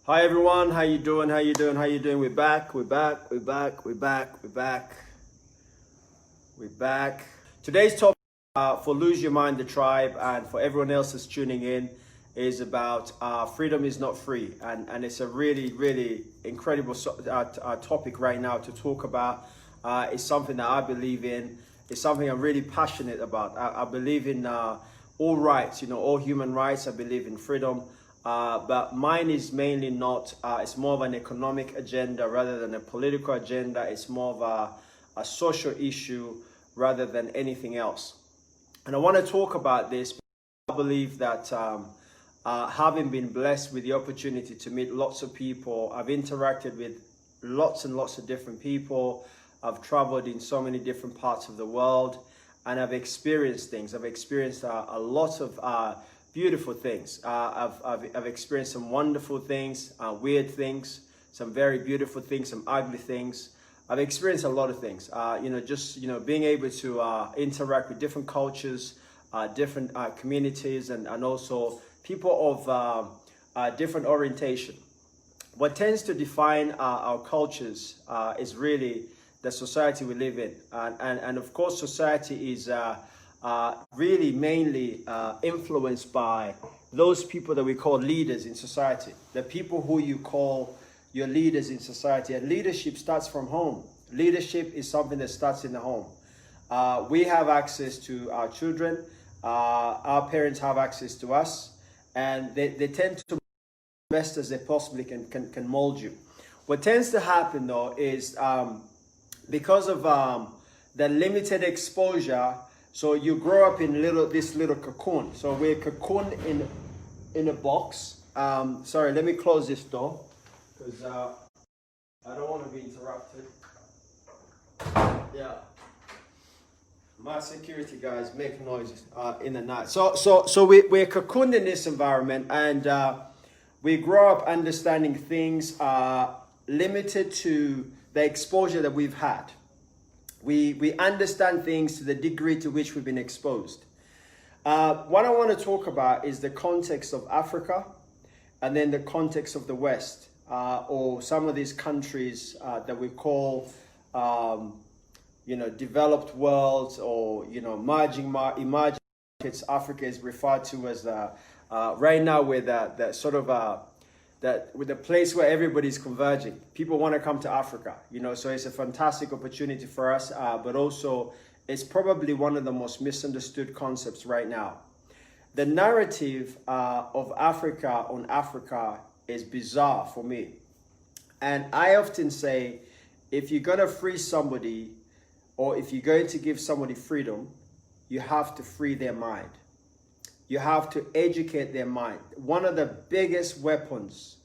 Hi everyone, how you doing? How you doing? How you doing? We're back. We're back. We're back. We're back. We're back. We're back. Today's topic for Lose Your Mind, the Tribe, and for everyone else that's tuning in is about freedom is not free, and it's a really incredible topic right now to talk about. It's something that I believe in. It's something I'm really passionate about. I believe in all rights, all human rights. I believe in freedom. But mine is mainly not, it's more of an economic agenda rather than a political agenda. It's more of a social issue rather than anything else. And I want to talk about this because I believe that having been blessed with the opportunity to meet lots of people, I've interacted with lots and lots of different people. I've traveled in so many different parts of the world, and I've experienced things. I've experienced a lot of beautiful things. I've experienced some wonderful things, weird things, some very beautiful things, some ugly things. I've experienced a lot of things. Being able to interact with different cultures, different communities, and also people of different orientation. What tends to define our cultures is really the society we live in, and of course, society is really mainly influenced by those people that we call leaders in society, the people who you call your leaders in society. And leadership starts from home. Leadership is something that starts in the home. We have access to our children, our parents have access to us, and they tend to best as they possibly can mold you. What tends to happen though is because of the limited exposure. So you grow up in this little cocoon. So we're cocooned in a box. Sorry, let me close this door because I don't want to be interrupted. Yeah, my security guys make noises in the night. So we're cocooned in this environment, and we grow up understanding things limited to the exposure that we've had. We understand things to the degree to which we've been exposed. What I want to talk about is the context of Africa and then the context of the West, or some of these countries that we call, developed worlds, or, emerging markets. Africa is referred to as, right now, we're the sort of, with the place where everybody's converging. People want to come to Africa, so it's a fantastic opportunity for us, but also it's probably one of the most misunderstood concepts right now. The narrative of Africa on Africa is bizarre for me. And I often say, if you're going to free somebody, or if you're going to give somebody freedom, you have to free their mind. You have to educate their mind. One of the biggest weapons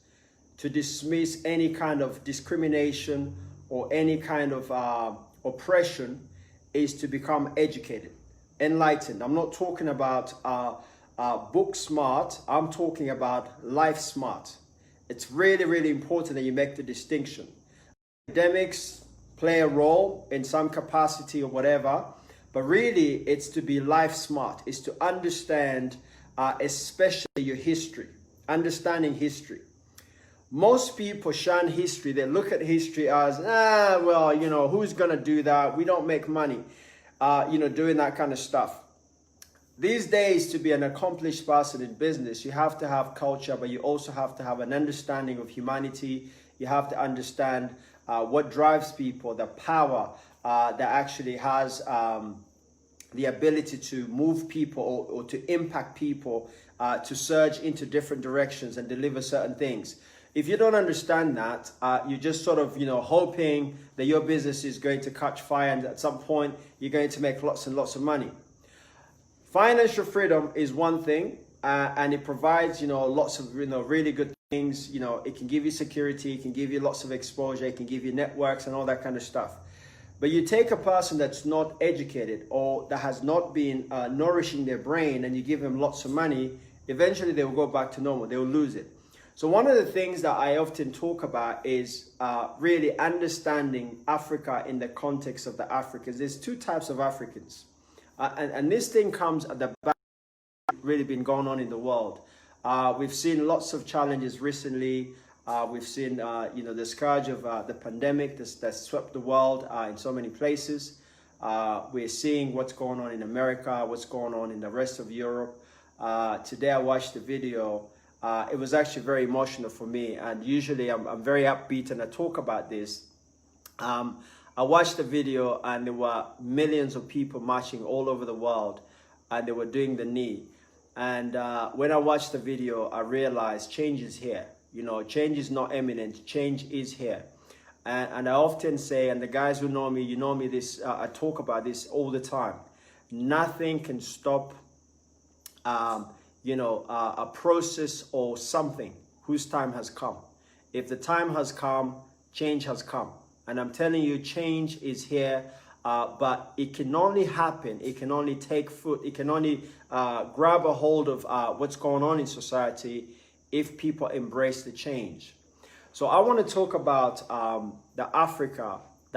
to dismiss any kind of discrimination or any kind of oppression is to become educated, enlightened. I'm not talking about book smart. I'm talking about life smart. It's really important that you make the distinction. Academics play a role in some capacity or whatever, but really it's to be life smart. It's to understand especially your history, understanding history. Most people shun history. They look at history as, who's gonna do that? We don't make money, doing that kind of stuff. These days, to be an accomplished person in business, you have to have culture, but you also have to have an understanding of humanity. You have to understand what drives people, the power that actually has the ability to move people or to impact people, to surge into different directions and deliver certain things. If you don't understand that, you're just sort of, hoping that your business is going to catch fire, and at some point you're going to make lots and lots of money. Financial freedom is one thing, and it provides, lots of, really good things. It can give you security, it can give you lots of exposure, it can give you networks and all that kind of stuff. But you take a person that's not educated or that has not been nourishing their brain, and you give them lots of money, eventually they will go back to normal, they will lose it. So one of the things that I often talk about is really understanding Africa in the context of the Africans. There's two types of Africans. And this thing comes at the back, really been going on in the world. We've seen lots of challenges recently. We've seen, the scourge of the pandemic that's swept the world in so many places. We're seeing what's going on in America, what's going on in the rest of Europe. Today I watched the video. It was actually very emotional for me, and usually I'm very upbeat and I talk about this. I watched the video and there were millions of people marching all over the world and they were doing the knee. And when I watched the video, I realized change is here. Change is not imminent, change is here. And I often say, and the guys who know me, you know me, I talk about this all the time. Nothing can stop, a process or something whose time has come. If the time has come, change has come. And I'm telling you, change is here, but it can only happen, it can only take foot, it can only grab a hold of what's going on in society if people embrace the change. So I want to talk about the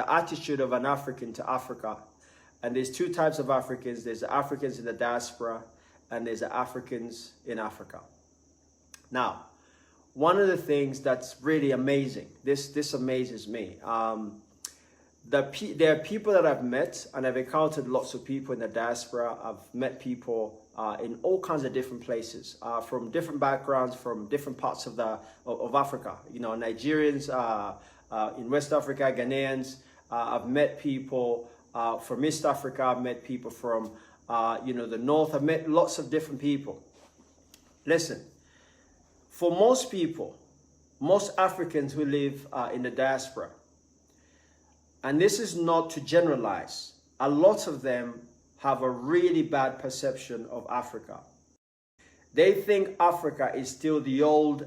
attitude of an African to Africa. And there's two types of Africans. There's the Africans in the diaspora and there's the Africans in Africa. Now, one of the things that's really amazing, this amazes me. There are people that I've met, and I've encountered lots of people in the diaspora. I've met people in all kinds of different places, from different backgrounds, from different parts of Africa. Nigerians in West Africa, Ghanaians. I've met people from East Africa. I've met people from the North. I've met lots of different people. Listen, for most people, most Africans who live in the diaspora, and this is not to generalize, a lot of them have a really bad perception of Africa. They think Africa is still the old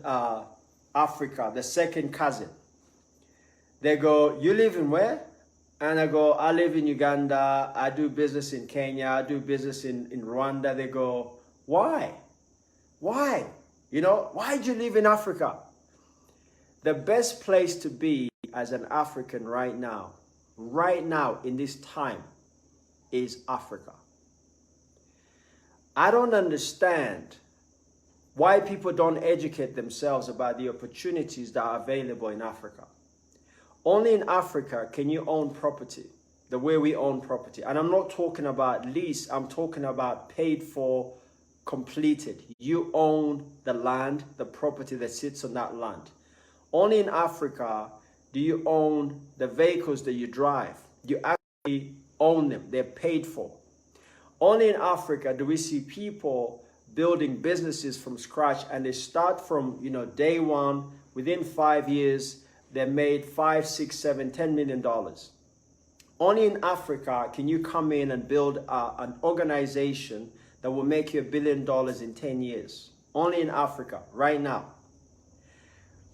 Africa, the second cousin. They go, you live in where? And I go, I live in Uganda, I do business in Kenya, I do business in Rwanda. They go, why? Why? Why do you live in Africa? The best place to be as an African right now in this time, is Africa. I don't understand why people don't educate themselves about the opportunities that are available in Africa. Only in Africa can you own property the way we own property. And I'm not talking about lease, I'm talking about paid for, completed. You own the land, the property that sits on that land. Only in Africa do you own the vehicles that you drive. You actually own them. They're paid for. Only in Africa do we see people building businesses from scratch, and they start from day one. Within 5 years, they made $5, $6, $7, $10 million. Only in Africa can you come in and build an organization that will make you $1 billion in 10 years. Only in Africa, right now.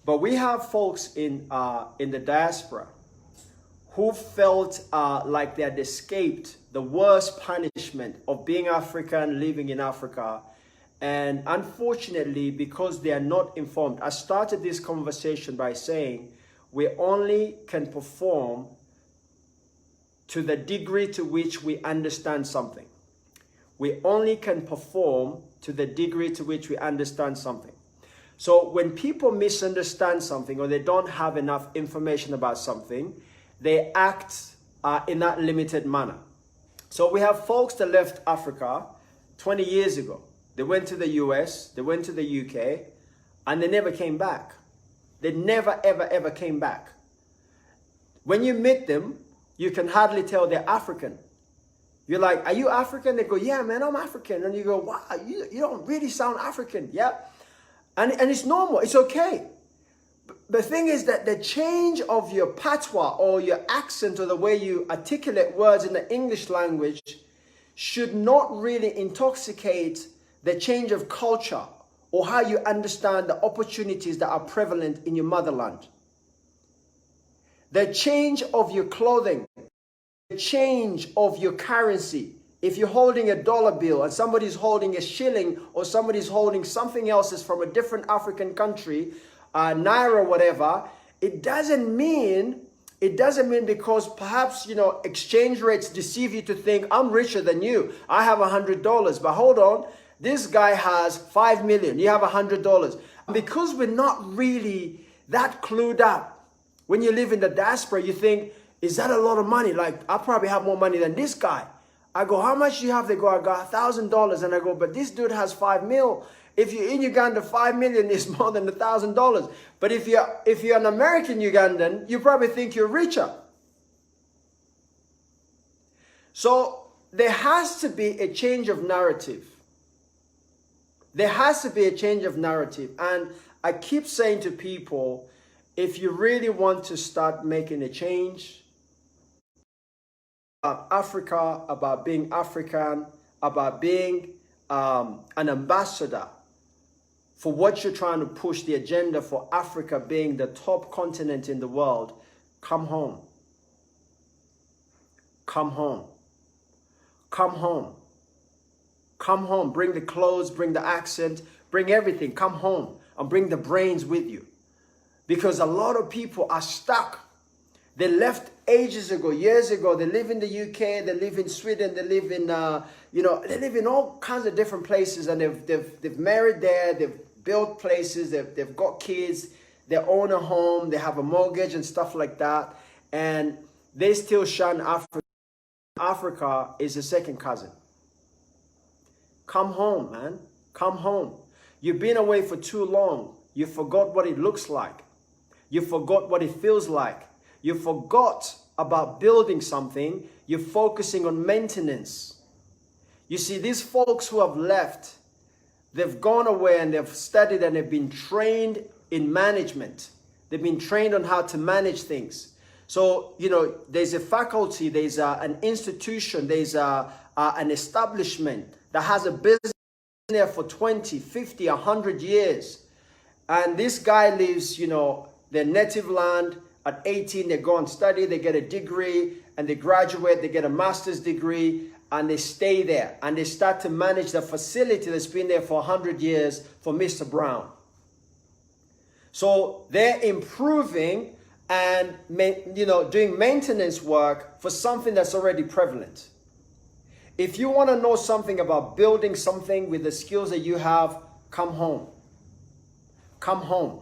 But we have folks in the diaspora who felt like they had escaped the worst punishment of being African, living in Africa. And unfortunately, because they are not informed, I started this conversation by saying we only can perform to the degree to which we understand something. We only can perform to the degree to which we understand something. So when people misunderstand something or they don't have enough information about something, they act in that limited manner. So we have folks that left Africa 20 years ago. They went to the US, they went to the UK, and they never came back. They never, ever, ever came back. When you meet them, you can hardly tell they're African. You're like, are you African? They go, yeah, man, I'm African. And you go, wow, you don't really sound African. Yeah. And it's normal. It's okay. The thing is that the change of your patois or your accent or the way you articulate words in the English language should not really intoxicate the change of culture or how you understand the opportunities that are prevalent in your motherland. The change of your clothing, the change of your currency. If you're holding a dollar bill and somebody's holding a shilling or somebody's holding something else that's from a different African country, naira, whatever, it doesn't mean because perhaps, exchange rates deceive you to think I'm richer than you. I have $100, but hold on, this guy has 5 million. You have $100. Because we're not really that clued up. When you live in the diaspora, you think, is that a lot of money? Like, I probably have more money than this guy. I go, how much do you have? They go, I got $1,000. And I go, but this dude has 5 mil. If you're in Uganda, 5 million is more than $1,000. But if you're an American Ugandan, you probably think you're richer. So there has to be a change of narrative. There has to be a change of narrative. And I keep saying to people, if you really want to start making a change about Africa, about being African, about being an ambassador for what you're trying to push, the agenda for Africa being the top continent in the world, come home. Come home. Come home. Come home. Bring the clothes, bring the accent, bring everything. Come home and bring the brains with you. Because a lot of people are stuck. They left ages ago, years ago. They live in the UK, they live in Sweden, they live in, they live in all kinds of different places, and they've married there, they've built places, they've got kids, they own a home, they have a mortgage and stuff like that, and they still shun Africa. Africa is a second cousin. Come home, man. Come home. You've been away for too long. You forgot what it looks like. You forgot what it feels like. You forgot about building something. You're focusing on maintenance. You see, these folks who have left, they've gone away and they've studied and they've been trained in management. They've been trained on how to manage things. So, there's a faculty, there's an institution, there's an establishment that has a business there for 20, 50, 100 years. And this guy lives, their native land. At 18, they go and study, they get a degree, and they graduate, they get a master's degree, and they stay there. And they start to manage the facility that's been there for 100 years for Mr. Brown. So they're improving and, doing maintenance work for something that's already prevalent. If you want to know something about building something with the skills that you have, come home. Come home.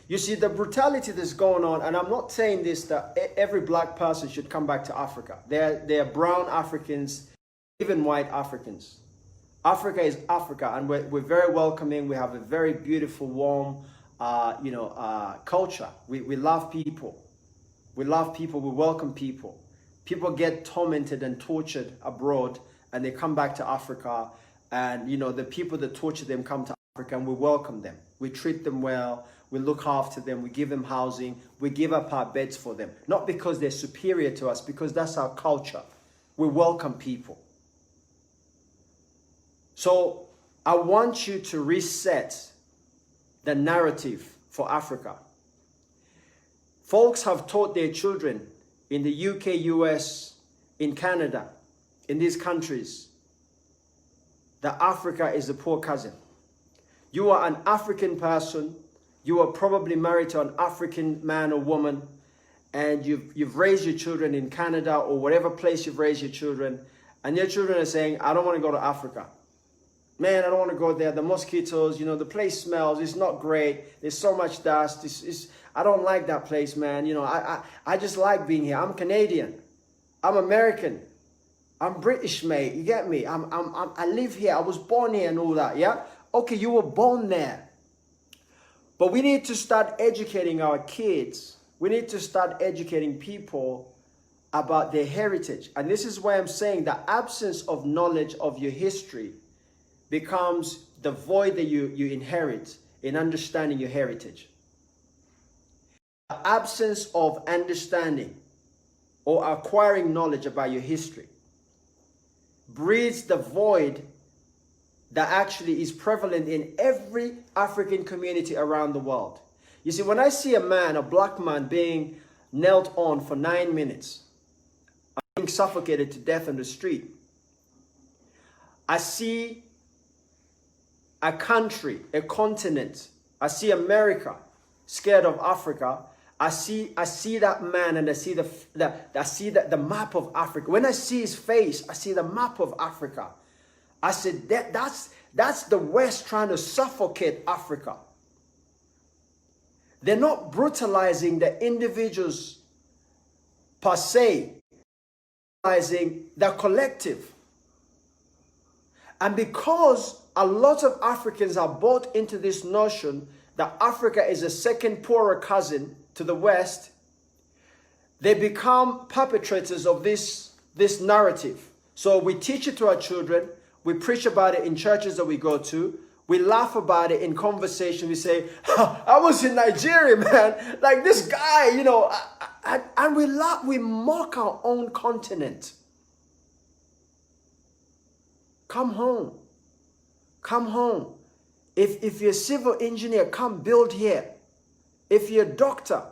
You see, the brutality that's going on, and I'm not saying this, that every black person should come back to Africa. There are brown Africans, even white Africans. Africa is Africa, and we're very welcoming. We have a very beautiful, warm, culture. We love people. We love people. We welcome people. People get tormented and tortured abroad, and they come back to Africa. And, the people that torture them come to Africa, and we welcome them. We treat them well. We look after them. We give them housing. We give up our beds for them. Not because they're superior to us, because that's our culture. We welcome people. So I want you to reset the narrative for Africa. Folks have taught their children in the UK, US, in Canada, in these countries, that Africa is the poor cousin. You are an African person. You are probably married to an African man or woman, and you've raised your children in Canada or whatever place you've raised your children, and your children are saying, I don't want to go to Africa. Man, I don't want to go there. The mosquitoes, the place smells. It's not great. There's so much dust. I don't like that place, man. I just like being here. I'm Canadian. I'm American. I'm British, mate. You get me? I live here. I was born here and all that, yeah? Okay, you were born there. But we need to start educating our kids. We need to start educating people about their heritage. And this is why I'm saying the absence of knowledge of your history becomes the void that you inherit in understanding your heritage. The absence of understanding or acquiring knowledge about your history breeds the void that actually is prevalent in every African community around the world. You see, when I see a black man being knelt on for 9 minutes, being suffocated to death on the street, I see a country, a continent, I see America scared of Africa. I see that man, and I see the map of Africa. When I see his face, I see the map of Africa. I said, that's the West trying to suffocate Africa. They're not brutalizing the individuals per se, brutalizing the collective. And because a lot of Africans are bought into this notion that Africa is a second poorer cousin to the West, they become perpetrators of this narrative. So we teach it to our children, we preach about it in churches that we go to, we laugh about it in conversation. We say, I was in Nigeria, man. Like this guy, you know, and we laugh, we mock our own continent. Come home. Come home. If you're a civil engineer, come build here. If you're a doctor,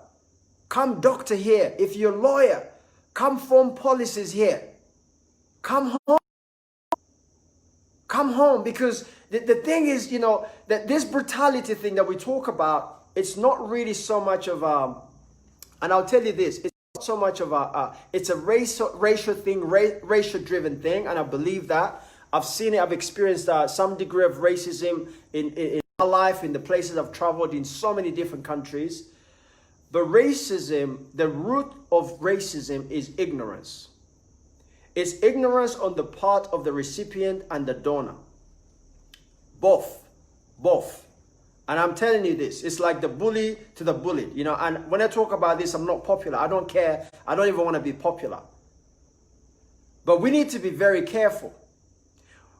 come doctor here. If you're a lawyer, come form policies here. Come home. Come home, because the thing is, you know, that this brutality thing that we talk about, it's not really so much of and I'll tell you this, it's not so much of it's a racial thing, racial driven thing, and I believe that. I've seen it, I've experienced some degree of racism in my life, in the places I've traveled in so many different countries. But racism, the root of racism is ignorance. It's ignorance on the part of the recipient and the donor. Both. And I'm telling you this, it's like the bully to the bullied, you know. And when I talk about this, I'm not popular. I don't care. I don't even want to be popular. But we need to be very careful.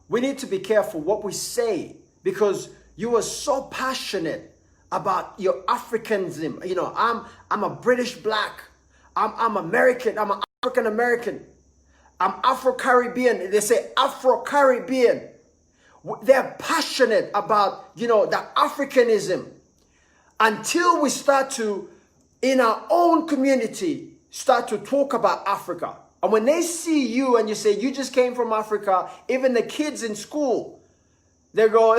We need to be careful what we say, because you are so passionate about your Africanism. You know, I'm a British black. I'm American. I'm an African American. I'm Afro-Caribbean. They say Afro-Caribbean. They're passionate about, you know, the Africanism, until we start to, in our own community, start to talk about Africa. And when they see you and you say, you just came from Africa, even the kids in school, they go,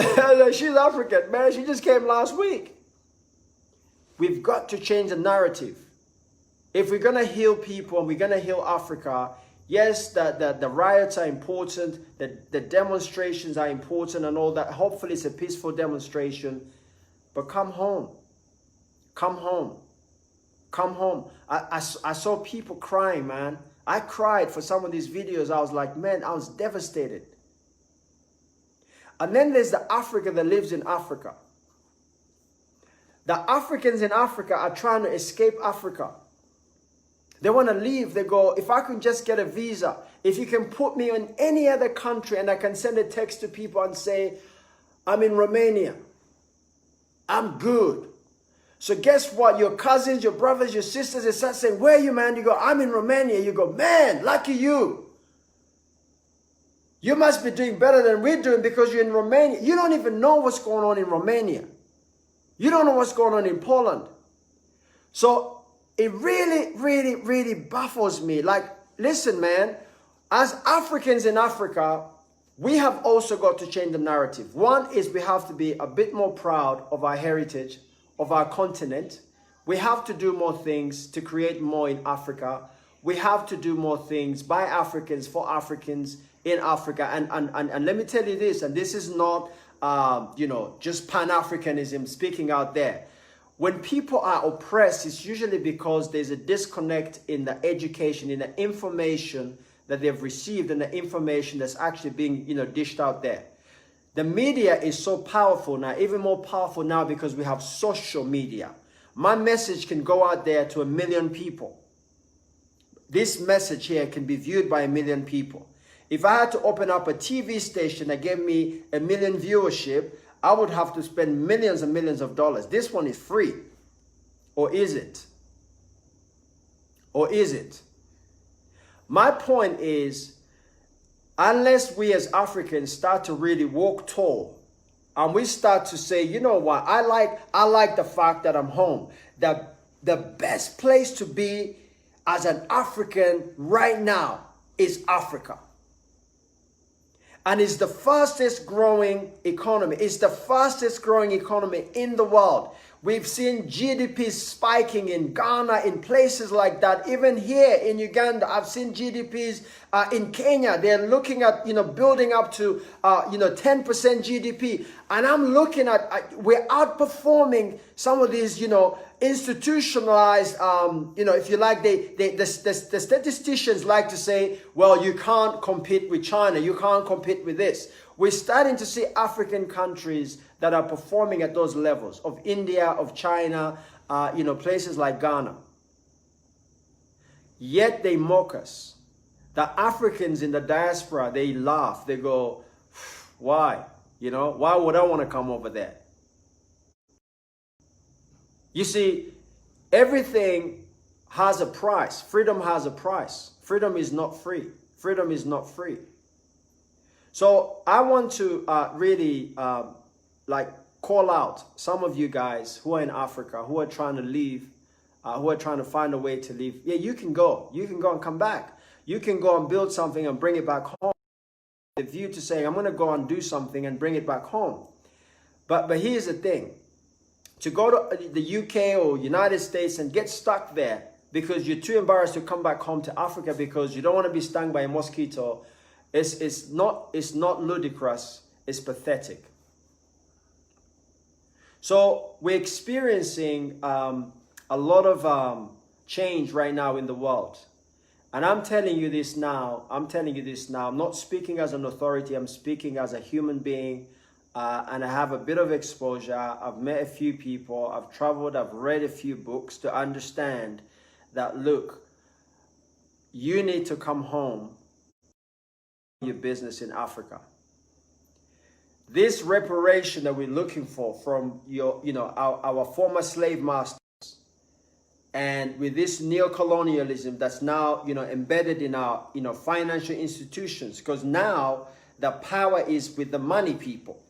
she's African, man, she just came last week. We've got to change the narrative. If we're going to heal people and we're going to heal Africa, yes, the riots are important, the demonstrations are important and all that. Hopefully it's a peaceful demonstration. But come home. Come home. Come home. I saw people crying, man. I cried for some of these videos. I was like, man, I was devastated. And then there's the Africa that lives in Africa. The Africans in Africa are trying to escape Africa. They want to leave. They go, if I can just get a visa, if you can put me in any other country and I can send a text to people and say, I'm in Romania, I'm good. So guess what? Your cousins, your brothers, your sisters, they start saying, where are you, man? You go, I'm in Romania. You go, man, lucky you. You must be doing better than we're doing because you're in Romania. You don't even know what's going on in Romania. You don't know what's going on in Poland. So it really baffles me. Like, listen, man, as Africans in Africa, we have also got to change the narrative. One is we have to be a bit more proud of our heritage, of our continent. We have to do more things to create more in Africa. We have to do more things by Africans, for Africans in Africa. And let me tell you this, and this is not, you know, just Pan-Africanism speaking out there. When people are oppressed, it's usually because there's a disconnect in the education, in the information that they've received and the information that's actually being, you know, dished out there. The media is so powerful now, even more powerful now because we have social media. My message can go out there to 1 million people. This message here can be viewed by 1 million people. If I had to open up a TV station that gave me 1 million viewership, I would have to spend millions and millions of dollars. This one is free. Or is it? Or is it? My point is, unless we as Africans start to really walk tall and we start to say, you know what, I like the fact that I'm home. The best place to be as an African right now is Africa. And it's the fastest growing economy. It's the fastest growing economy in the world. We've seen GDP spiking in Ghana, in places like that. Even here in Uganda, I've seen GDPs in Kenya. They're looking at, building up to, 10% GDP. And I'm looking at, we're outperforming some of these, institutionalized, if you like, the statisticians like to say, well, you can't compete with China. You can't compete with this. We're starting to see African countries that are performing at those levels of India, of China, places like Ghana. Yet they mock us. The Africans in the diaspora, they laugh. They go, why? Why would I want to come over there? You see, everything has a price. Freedom has a price. Freedom is not free. Freedom is not free. So I want to really call out some of you guys who are in Africa, who are trying to leave, who are trying to find a way to leave. Yeah, you can go. You can go and come back. You can go and build something and bring it back home. The view to say, I'm going to go and do something and bring it back home. But here's the thing. To go to the UK or United States and get stuck there because you're too embarrassed to come back home to Africa because you don't want to be stung by a mosquito, it's not ludicrous, it's pathetic. So we're experiencing a lot of change right now in the world. And I'm telling you this now. I'm not speaking as an authority. I'm speaking as a human being. And I have a bit of exposure. I've met a few people. I've traveled. I've read a few books to understand that, look, you need to come home, your business in Africa. This reparation that we're looking for from our former slave masters, and with this neo-colonialism that's now embedded in our financial institutions, because now the power is with the money people.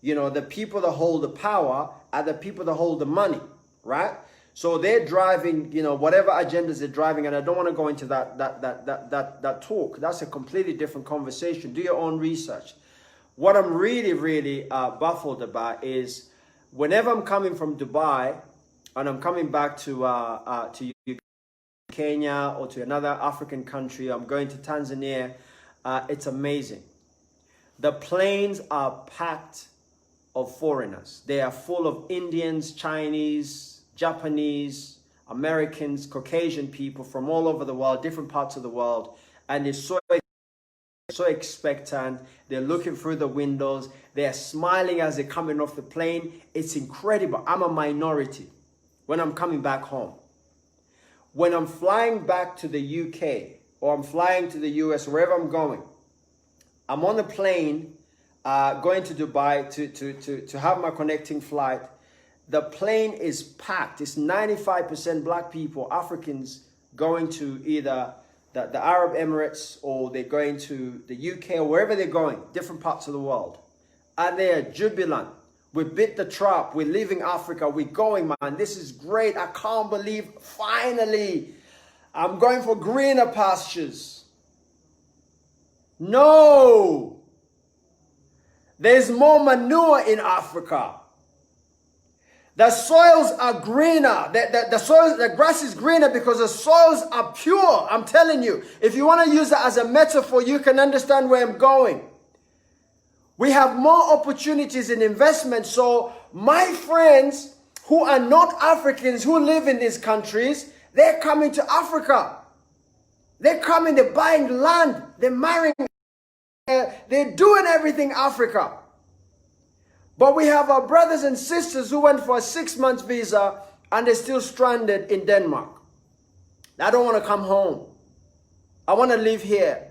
The people that hold the power are the people that hold the money, right? So they're driving, whatever agendas they're driving, and I don't want to go into that talk. That's a completely different conversation. Do your own research. What I'm really, really baffled about is whenever I'm coming from Dubai and I'm coming back to Kenya or to another African country, I'm going to Tanzania, it's amazing. The planes are packed of foreigners. They are full of Indians, Chinese, Japanese, Americans, Caucasian people from all over the world, different parts of the world. And they're so expectant. They're looking through the windows. They're smiling as they're coming off the plane. It's incredible. I'm a minority when I'm coming back home. When I'm flying back to the UK or I'm flying to the US, wherever I'm going, I'm on a plane going to Dubai to have my connecting flight. The plane is packed. It's 95% black people, Africans, going to either the Arab Emirates or they're going to the UK or wherever they're going, different parts of the world. And they're jubilant. We bit the trap. We're leaving Africa. We're going, man. This is great. I can't believe, finally, I'm going for greener pastures. No! There's more manure in Africa. The soils are greener. The grass is greener because the soils are pure. I'm telling you. If you want to use it as a metaphor, you can understand where I'm going. We have more opportunities in investment. So my friends who are not Africans, who live in these countries, they're coming to Africa. They're coming, they're buying land, they're marrying, they're doing everything Africa. But we have our brothers and sisters who went for a 6-month visa and they're still stranded in Denmark. I don't want to come home. I want to live here.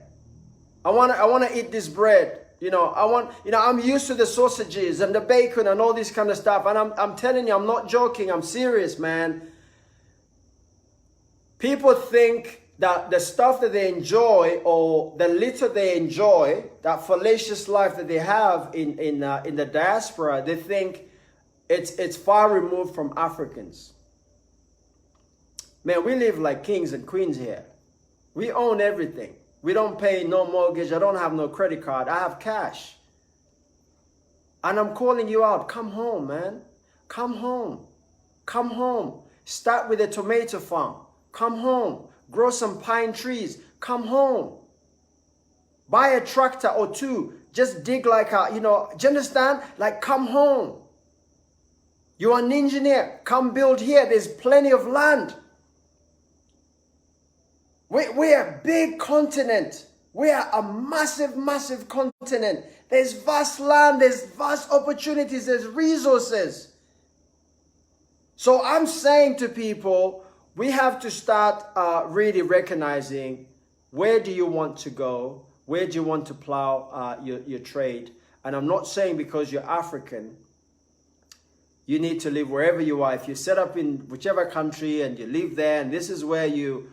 I want to eat this bread. I'm used to the sausages and the bacon and all this kind of stuff. And I'm telling you, I'm not joking. I'm serious, man. People think that the stuff that they enjoy or the little they enjoy, that fallacious life that they have in the diaspora, they think it's far removed from Africans. Man, we live like kings and queens here. We own everything. We don't pay no mortgage. I don't have no credit card. I have cash. And I'm calling you out. Come home, man. Come home. Come home. Start with a tomato farm. Come home. Grow some pine trees. Come home. Buy a tractor or two. Just dig like a, do you understand? Like, come home. You're an engineer. Come build here. There's plenty of land. We are a big continent. We are a massive, massive continent. There's vast land. There's vast opportunities. There's resources. So I'm saying to people, we have to start really recognizing, where do you want to go? Where do you want to plow your trade? And I'm not saying because you're African, you need to live wherever you are. If you're set up in whichever country and you live there and this is where you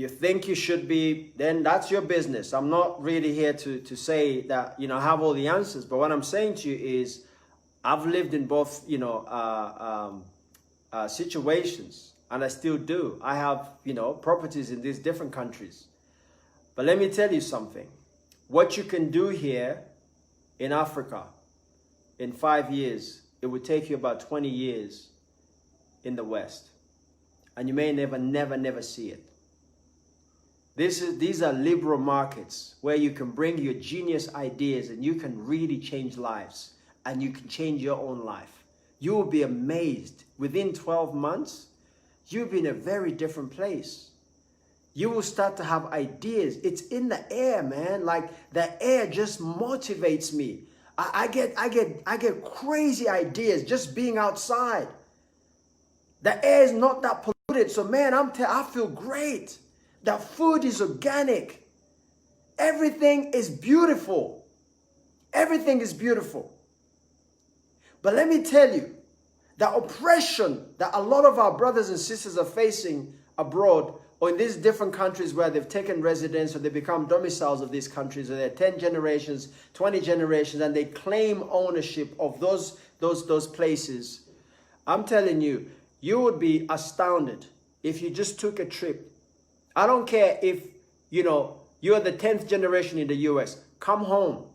think you should be, then that's your business. I'm not really here to say that, I have all the answers. But what I'm saying to you is, I've lived in both, situations, and I still do. I have, properties in these different countries. But let me tell you something. What you can do here in Africa in 5 years, it would take you about 20 years in the West. And you may never see it. These are liberal markets where you can bring your genius ideas and you can really change lives, and you can change your own life. You will be amazed. Within 12 months, you'll be in a very different place. You will start to have ideas. It's in the air, man. Like, the air just motivates me. I get crazy ideas just being outside. The air is not that polluted. So, man, I feel great. The food is organic. Everything is beautiful. Everything is beautiful. But let me tell you, the oppression that a lot of our brothers and sisters are facing abroad, or in these different countries where they've taken residence or they become domiciles of these countries, or they're 10 generations, 20 generations, and they claim ownership of those places. I'm telling you, you would be astounded if you just took a trip. I don't care if, you're the 10th generation in the US. Come home.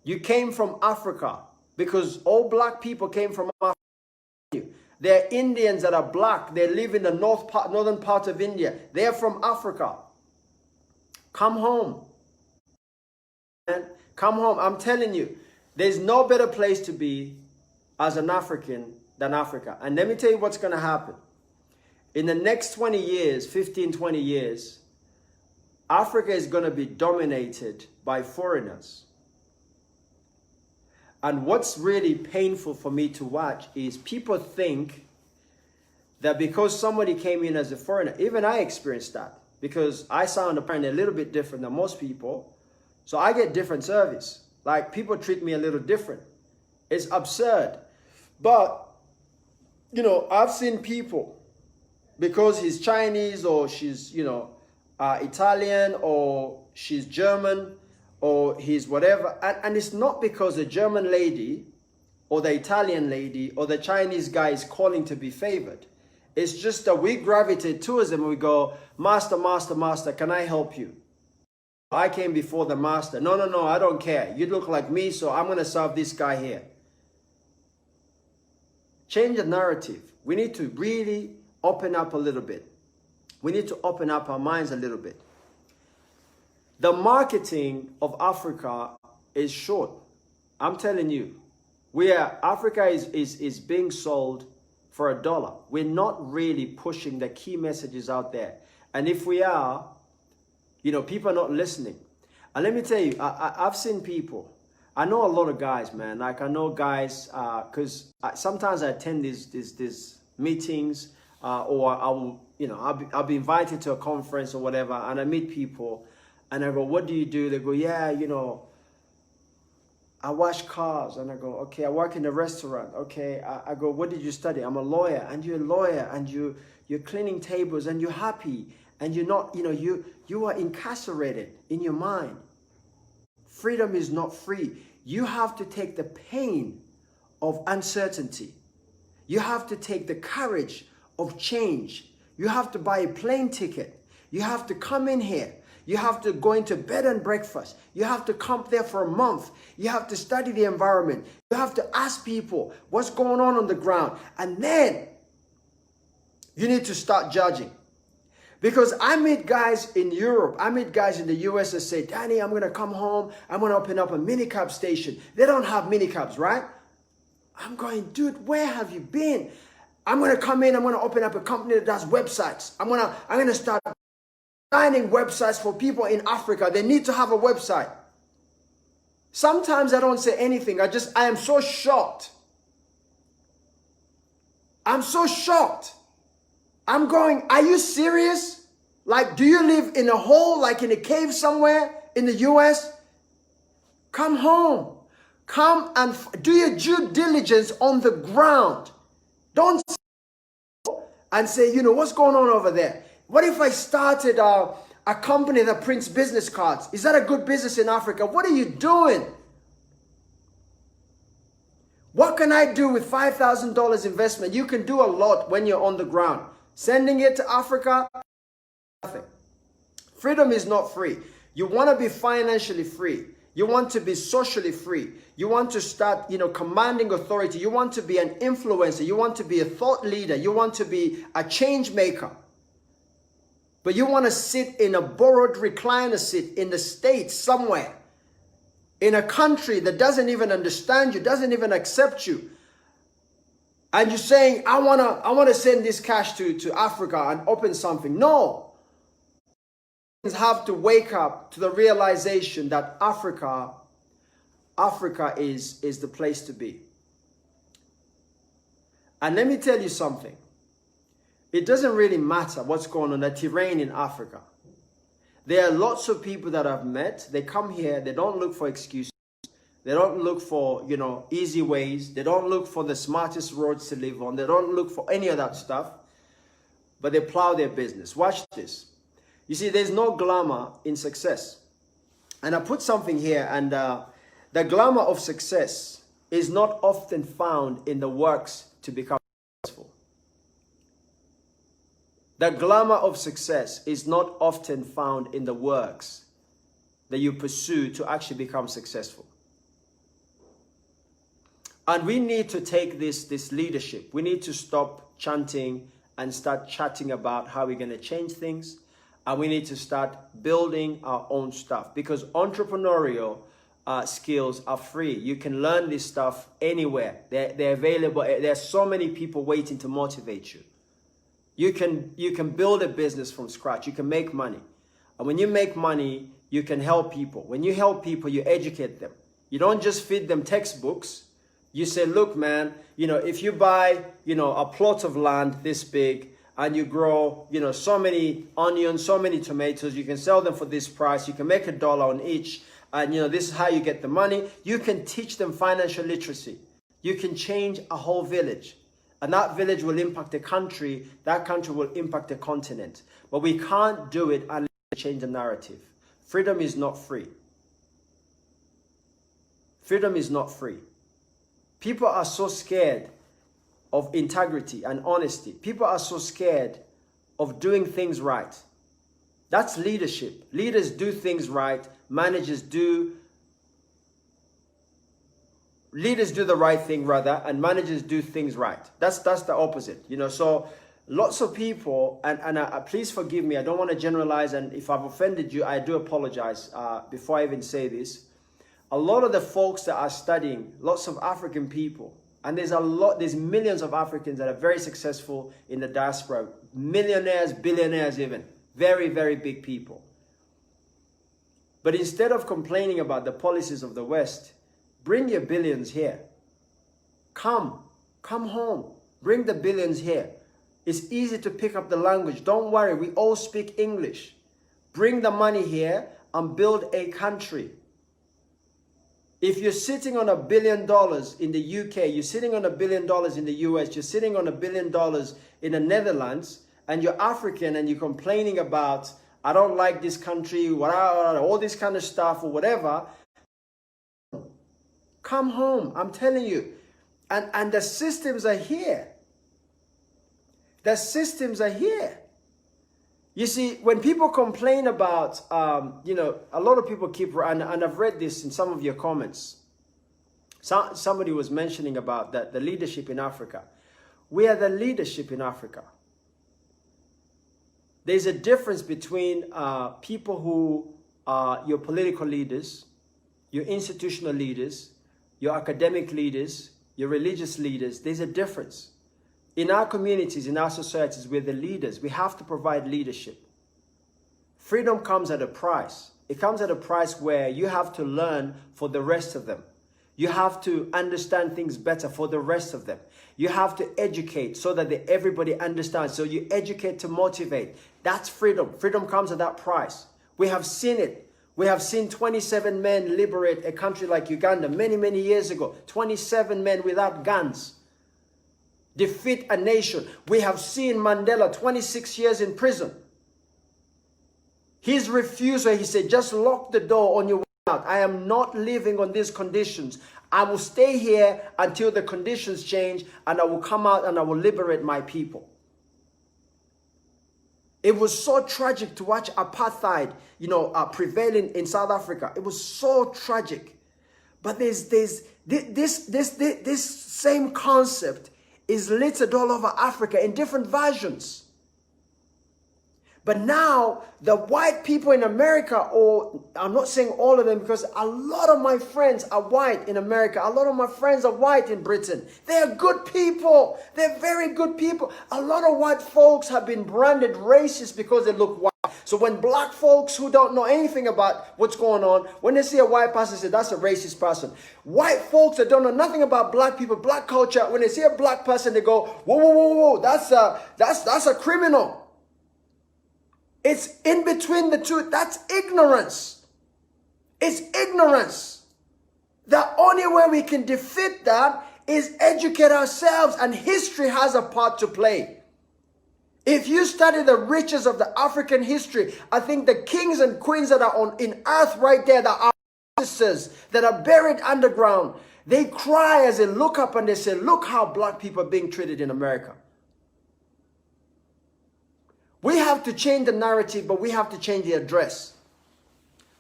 You came from Africa, because all black people came from Africa. There are Indians that are black. They live in the northern part of India. They are from Africa. Come home. And come home. I'm telling you, there's no better place to be as an African than Africa. And let me tell you what's going to happen. In the next 20 years, 15, 20 years, Africa is going to be dominated by foreigners. And what's really painful for me to watch is people think that because somebody came in as a foreigner, even I experienced that, because I sound apparently a little bit different than most people. So I get different service. Like, people treat me a little different. It's absurd. But, I've seen people, because he's Chinese or she's, Italian or she's German, or he's whatever. And it's not because the German lady or the Italian lady or the Chinese guy is calling to be favored. It's just that we gravitate towards them and we go, master, master, master, can I help you? I came before the master. No, I don't care. You look like me, so I'm going to serve this guy here. Change the narrative. We need to really open up a little bit. We need to open up our minds a little bit. The marketing of Africa is short. I'm telling you, Africa is being sold for $1. We're not really pushing the key messages out there. And if we are, people are not listening. And let me tell you, I've seen people. I know a lot of guys, man. Like, I know guys, because sometimes I attend these meetings, or I'll be invited to a conference or whatever, and I meet people. And I go, what do you do? They go, yeah, I wash cars. And I go, okay, I work in a restaurant. Okay, I go, what did you study? I'm a lawyer. And you're a lawyer, and you're cleaning tables, and you're happy, and you're not, you are incarcerated in your mind. Freedom is not free. You have to take the pain of uncertainty. You have to take the courage of change. You have to buy a plane ticket. You have to come in here. You have to go into bed and breakfast. You have to camp there for a month. You have to study the environment. You have to ask people what's going on the ground. And then you need to start judging. Because I meet guys in Europe, I meet guys in the US that say, Danny, I'm going to come home. I'm going to open up a minicab station. They don't have minicabs, right? I'm going, dude, where have you been? I'm going to come in. I'm going to open up a company that does websites. I'm going to start designing websites for people in Africa. They need to have a website. Sometimes I don't say anything. I am so shocked. I'm so shocked. I'm going, are you serious? Like, do you live in a hole, like in a cave somewhere in the US? Come home. Come and do your due diligence on the ground. Don't and say, what's going on over there? What if I started a company that prints business cards? Is that a good business in Africa? What are you doing? What can I do with $5,000 investment? You can do a lot when you're on the ground. Sending it to Africa, nothing. Freedom is not free. You want to be financially free. You want to be socially free. You want to start, commanding authority. You want to be an influencer. You want to be a thought leader. You want to be a change maker. But you want to sit in a borrowed recliner seat in the States somewhere, in a country that doesn't even understand you, doesn't even accept you. And you're saying, I want to send this cash to Africa and open something. No. Have to wake up to the realization that Africa is the place to be. And let me tell you something. It doesn't really matter what's going on, the terrain in Africa. There are lots of people that I've met. They come here. They don't look for excuses. They don't look for, easy ways. They don't look for the smartest roads to live on. They don't look for any of that stuff. But they plow their business. Watch this. You see, there's no glamour in success. And I put something here, and the glamour of success is not often found in the works to become successful. The glamour of success is not often found in the works that you pursue to actually become successful. And we need to take this leadership. We need to stop chanting and start chatting about how we're going to change things. And we need to start building our own stuff, because entrepreneurial skills are free. You can learn this stuff anywhere. They're available. There's so many people waiting to motivate you. You can build a business from scratch. You can make money. And when you make money, you can help people. When you help people, you educate them. You don't just feed them textbooks. You say, look, man, if you buy, a plot of land this big, and you grow, so many onions, so many tomatoes, you can sell them for this price. You can make $1 on each. And, this is how you get the money. You can teach them financial literacy. You can change a whole village. And that village will impact a country. That country will impact a continent. But we can't do it unless we change the narrative. Freedom is not free. Freedom is not free. People are so scared of integrity and honesty. People are so scared of doing things right. That's leadership. Leaders do things right. Managers do. Leaders do the right thing, rather, and managers do things right. That's the opposite. So lots of people, and please forgive me, I don't want to generalize, and if I've offended you, I do apologize before I even say this. A lot of the folks that are studying, lots of African people, and there's millions of Africans that are very successful in the diaspora. Millionaires, billionaires even. Very, very big people. But instead of complaining about the policies of the West, bring your billions here. Come home. Bring the billions here. It's easy to pick up the language. Don't worry, we all speak English. Bring the money here and build a country. If you're sitting on $1 billion in the UK, you're sitting on $1 billion in the US, you're sitting on $1 billion in the Netherlands, and you're African and you're complaining about, I don't like this country, all this kind of stuff or whatever, come home, I'm telling you. And the systems are here. The systems are here. You see, when people complain about, you know, a lot of people keep, and I've read this in some of your comments. Somebody was mentioning about that the leadership in Africa. We are the leadership in Africa. There's a difference between people who are your political leaders, your institutional leaders, your academic leaders, your religious leaders. There's a difference. In our communities, in our societies, we're the leaders. We have to provide leadership. Freedom comes at a price. It comes at a price where you have to learn for the rest of them. You have to understand things better for the rest of them. You have to educate so that everybody understands. So you educate to motivate. That's freedom. Freedom comes at that price. We have seen it. We have seen 27 men liberate a country like Uganda many, many years ago. 27 men without guns defeat a nation. We have seen Mandela 26 years in prison. His refusal, he said, just lock the door on your way out. I am not living on these conditions. I will stay here until the conditions change, and I will come out and I will liberate my people. It was so tragic to watch apartheid, you know, prevailing in South Africa. It was so tragic. But this same concept is littered all over Africa in different versions. But now, the white people in America, or I'm not saying all of them, because a lot of my friends are white in America. A lot of my friends are white in Britain. They're good people. They're very good people. A lot of white folks have been branded racist because they look white. So when black folks who don't know anything about what's going on, when they see a white person, they say, that's a racist person. White folks that don't know nothing about black people, black culture, when they see a black person, they go, whoa, whoa, whoa, whoa, that's a criminal. It's in between the two. That's ignorance. It's ignorance. The only way we can defeat that is educate ourselves, and history has a part to play. If you study the riches of the African history, I think the kings and queens that are in earth right there, that are sisters, that are buried underground, they cry as they look up and they say, look how black people are being treated in America. We have to change the narrative, but we have to change the address.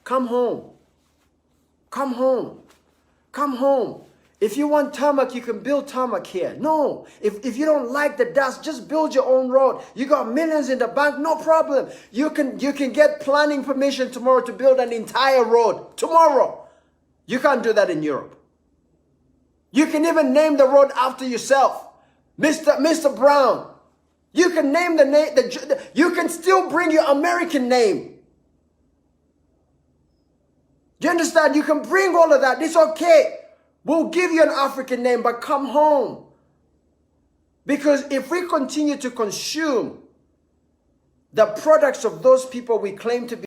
Come home. Come home. Come home. If you want tarmac, you can build tarmac here. No. If you don't like the dust, just build your own road. You got millions in the bank, no problem. You can get planning permission tomorrow to build an entire road. Tomorrow. You can't do that in Europe. You can even name the road after yourself. Mr. Brown. You can name the name, you can still bring your American name. Do you understand? You can bring all of that. It's okay. We'll give you an African name, but come home. Because if we continue to consume the products of those people we claim to be,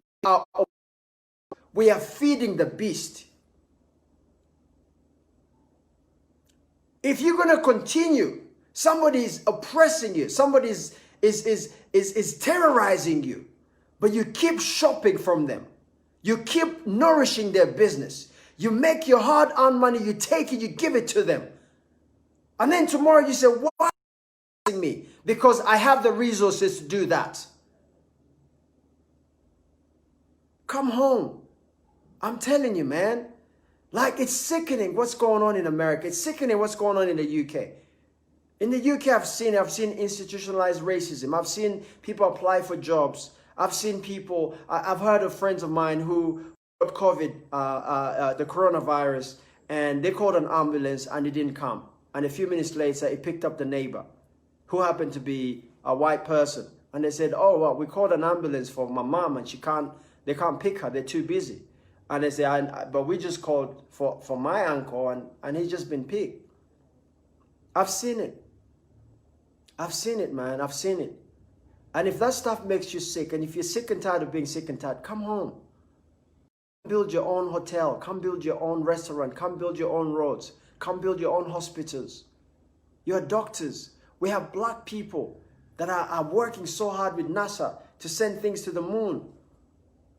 we are feeding the beast. If you're going to continue, somebody is oppressing you. Somebody is terrorizing you. But you keep shopping from them. You keep nourishing their business. You make your hard-earned money. You take it. You give it to them. And then tomorrow you say, why are you oppressing me? Because I have the resources to do that. Come home. I'm telling you, man. Like, it's sickening what's going on in America. It's sickening what's going on in the UK. In the UK, I've seen institutionalized racism. I've seen people apply for jobs. I've seen people, I've heard of friends of mine who got COVID, the coronavirus, and they called an ambulance and it didn't come. And a few minutes later, it picked up the neighbor who happened to be a white person. And they said, oh, well, we called an ambulance for my mom and they can't pick her. They're too busy. And they said, but we just called for my uncle and he's just been picked. I've seen it. I've seen it, man. I've seen it. And if that stuff makes you sick, and if you're sick and tired of being sick and tired, come home. Build your own hotel. Come build your own restaurant. Come build your own roads. Come build your own hospitals. You're doctors. We have black people that are working so hard with NASA to send things to the moon.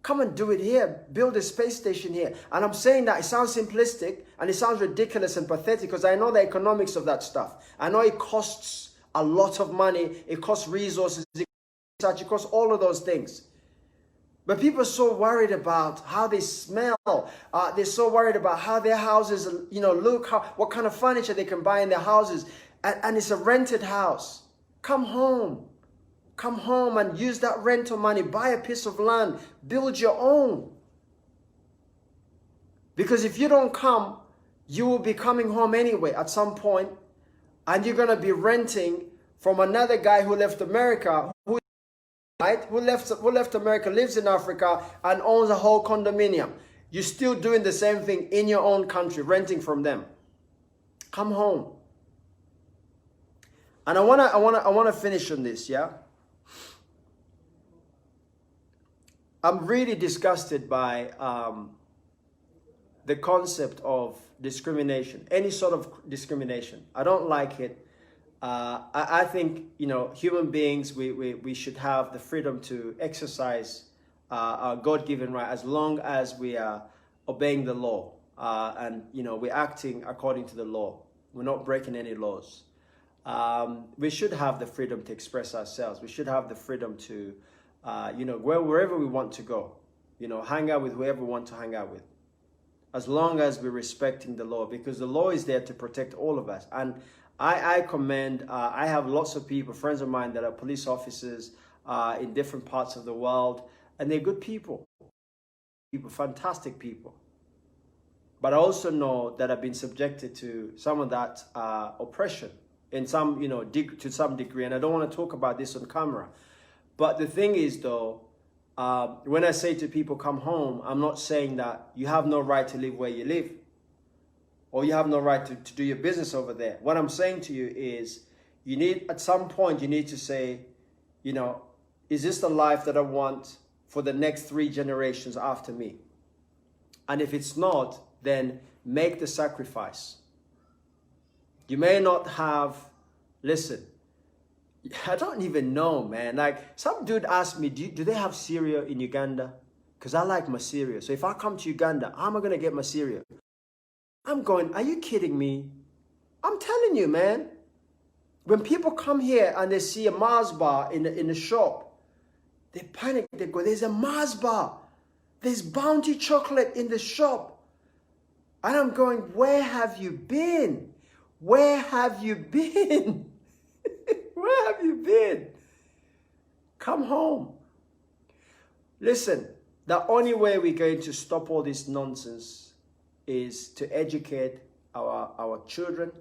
Come and do it here. Build a space station here. And I'm saying that it sounds simplistic and it sounds ridiculous and pathetic because I know the economics of that stuff. I know it costs a lot of money. It costs resources. research across all of those things. But people are so worried about how they smell. They're so worried about how their houses, look, what kind of furniture they can buy in their houses. And it's a rented house. Come home. Come home and use that rental money. Buy a piece of land. Build your own. Because if you don't come, you will be coming home anyway at some point, and you're going to be renting from another guy who left America, who left America, lives in Africa, and owns a whole condominium. You're still doing the same thing in your own country, renting from them. Come home. And I wanna finish on this, yeah? I'm really disgusted by the concept of discrimination, any sort of discrimination. I don't like it. I think, human beings, we should have the freedom to exercise our God-given right as long as we are obeying the law and, we're acting according to the law. We're not breaking any laws. We should have the freedom to express ourselves. We should have the freedom to, wherever we want to go, hang out with whoever we want to hang out with, as long as we're respecting the law, because the law is there to protect all of us. And I commend, I have lots of people, friends of mine that are police officers in different parts of the world, and they're good people, fantastic people. But I also know that I've been subjected to some of that oppression in some, to some degree. And I don't want to talk about this on camera. But the thing is, though, when I say to people, come home, I'm not saying that you have no right to live where you live, or you have no right to do your business over there. What I'm saying to you is, at some point, you need to say, is this the life that I want for the next 3 generations after me? And if it's not, then make the sacrifice. You may not have, listen, I don't even know, man. Like, some dude asked me, do they have cereal in Uganda? Because I like my cereal. So if I come to Uganda, how am I going to get my cereal? I'm going, are you kidding me? I'm telling you, man. When people come here and they see a Mars bar in the shop, they panic. They go, there's a Mars bar. There's Bounty chocolate in the shop. And I'm going, where have you been? Where have you been? Where have you been? Come home. Listen, the only way we're going to stop all this nonsense is to educate our children,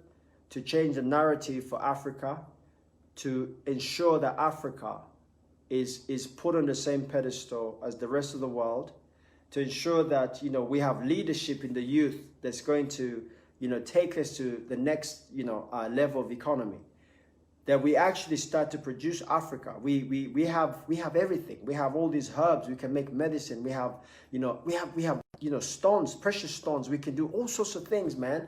to change the narrative for Africa, to ensure that Africa is put on the same pedestal as the rest of the world, to ensure that, we have leadership in the youth that's going to, take us to the next, level of economy. That we actually start to produce Africa. We have everything. We have all these herbs. We can make medicine. We have, stones, precious stones. We can do all sorts of things, man.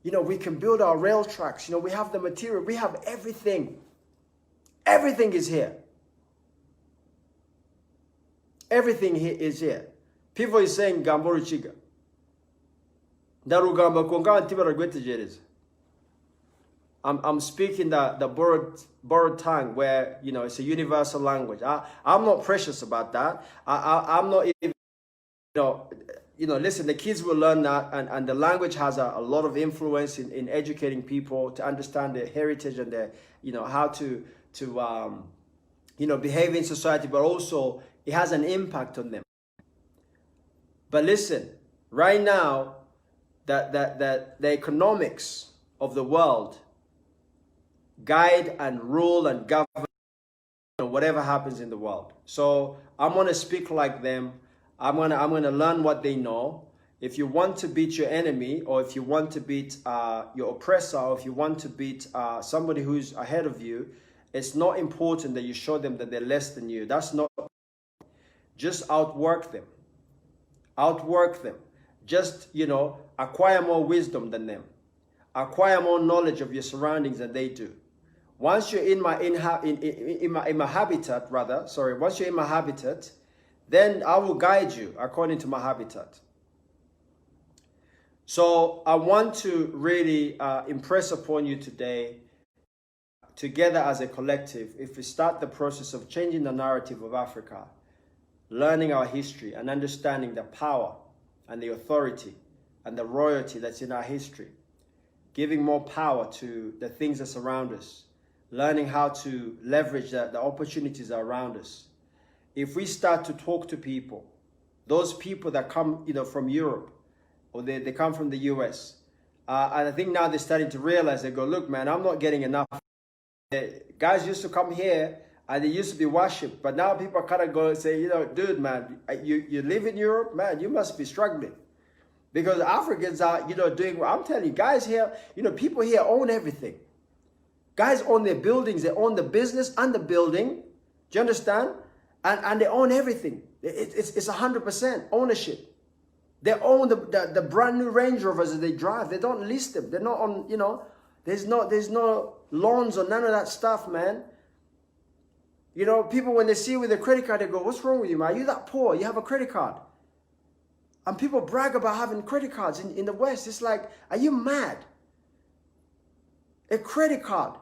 We can build our rail tracks. We have the material. We have everything. Everything is here. Everything here is here. People is saying Gamboru Chiga. Darugamba Konga Tibara Gwetejeres. I'm speaking the borrowed tongue where, it's a universal language. I'm not precious about that. I'm not even, listen, the kids will learn that, and the language has a lot of influence in educating people to understand their heritage and their, how to behave in society, but also it has an impact on them. But listen, right now, that the economics of the world guide and rule and govern whatever happens in the world. So I'm going to speak like them. I'm going to learn what they know. If you want to beat your enemy, or if you want to beat your oppressor, or if you want to beat somebody who's ahead of you, it's not important that you show them that they're less than you. That's not. Just outwork them. Outwork them. Just, acquire more wisdom than them. Acquire more knowledge of your surroundings than they do. Once you're in my habitat, once you're in my habitat, then I will guide you according to my habitat. So I want to really impress upon you today, together as a collective, if we start the process of changing the narrative of Africa, learning our history and understanding the power and the authority and the royalty that's in our history, giving more power to the things that surround us, learning how to leverage the opportunities around us. If we start to talk to people, those people that come, from Europe, or they come from the US, and I think now they're starting to realize, they go, look, man, I'm not getting enough. Guys used to come here and they used to be worshipped, but now people kind of go and say, dude, man, you live in Europe, man, you must be struggling. Because Africans are, doing, I'm telling you, guys here, people here own everything. Guys own their buildings, they own the business and the building. Do you understand? And they own everything. It's 100% ownership. They own the brand new Range Rovers that they drive. They don't lease them. They're not on, there's no loans or none of that stuff, man. People, when they see you with a credit card, they go, what's wrong with you, man? Are you that poor? You have a credit card. And people brag about having credit cards in the West. It's like, are you mad? A credit card.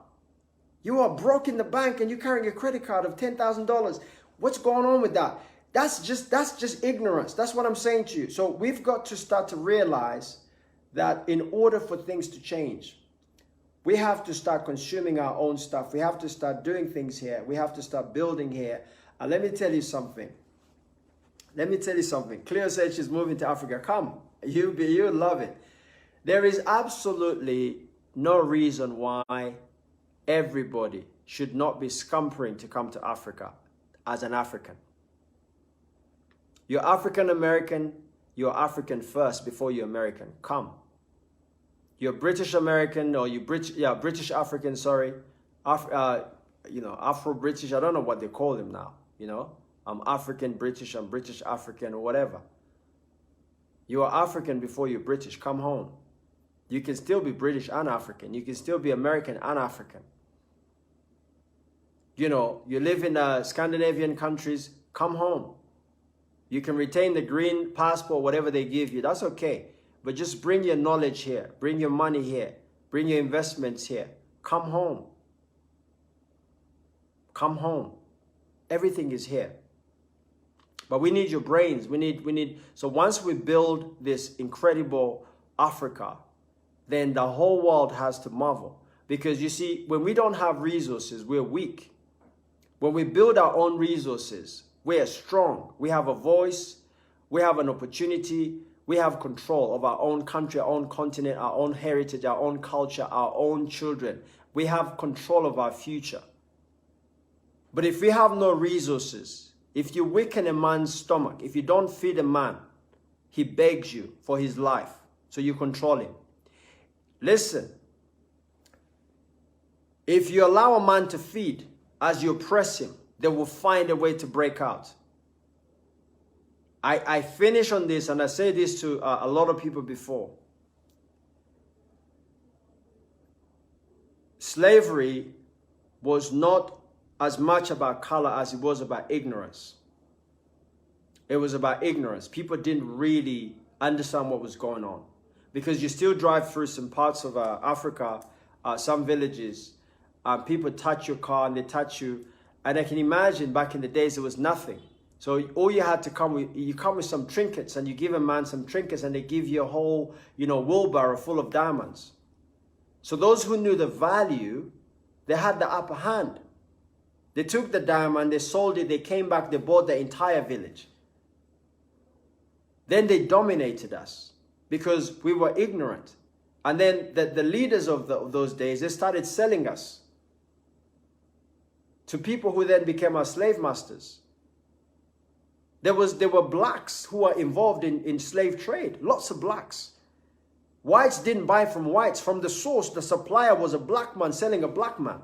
You are broke in the bank and you're carrying a credit card of $10,000. What's going on with that? That's just ignorance. That's what I'm saying to you. So we've got to start to realize that in order for things to change, we have to start consuming our own stuff. We have to start doing things here. We have to start building here. And let me tell you something. Cleo said she's moving to Africa. Come, you'll love it. There is absolutely no reason why everybody should not be scampering to come to Africa as an African. You're African American, you're African first before you're American. Come. You're British American, or British African, sorry. Afro-British, I don't know what they call them now, I'm African British, I'm British African, or whatever. You are African before you're British. Come home. You can still be British and African. You can still be American and African. You live in Scandinavian countries. Come home. You can retain the green passport, whatever they give you. That's okay. But just bring your knowledge here. Bring your money here. Bring your investments here. Come home. Come home. Everything is here. But we need your brains. We need. So once we build this incredible Africa, then the whole world has to marvel. Because you see, when we don't have resources, we're weak. When we build our own resources, we are strong. We have a voice. We have an opportunity. We have control of our own country, our own continent, our own heritage, our own culture, our own children. We have control of our future. But if we have no resources, if you weaken a man's stomach, if you don't feed a man, he begs you for his life, so you control him. Listen, if you allow a man to feed as you oppress him, they will find a way to break out. I finish on this, and I say this to a lot of people before. Slavery was not as much about color as it was about ignorance. It was about ignorance. People didn't really understand what was going on. Because you still drive through some parts of Africa, some villages, people touch your car and they touch you. And I can imagine back in the days, there was nothing. So all you had to come with some trinkets, and you give a man some trinkets and they give you a whole, wheelbarrow full of diamonds. So those who knew the value, they had the upper hand. They took the diamond, they sold it, they came back, they bought the entire village. Then they dominated us because we were ignorant. And then the leaders of those days, they started selling us to people who then became our slave masters. There were blacks who were involved in slave trade, lots of blacks. Whites didn't buy from whites. From the source, the supplier was a black man selling a black man.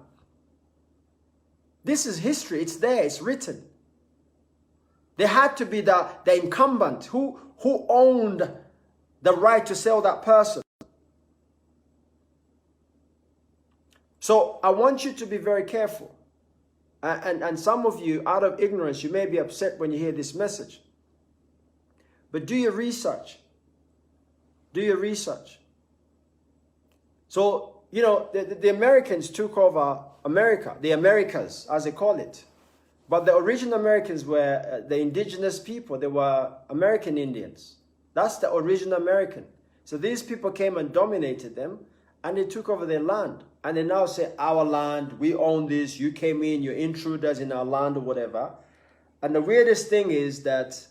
This is history. It's there. It's written. There had to be the incumbent who owned the right to sell that person. So I want you to be very careful. And some of you, out of ignorance, you may be upset when you hear this message. But do your research. Do your research. So, the Americans took over America, the Americas, as they call it. But the original Americans were the indigenous people. They were American Indians. That's the original American. So these people came and dominated them, and they took over their land. And they now say, our land, we own this, you came in, you're intruders in our land or whatever. And the weirdest thing is that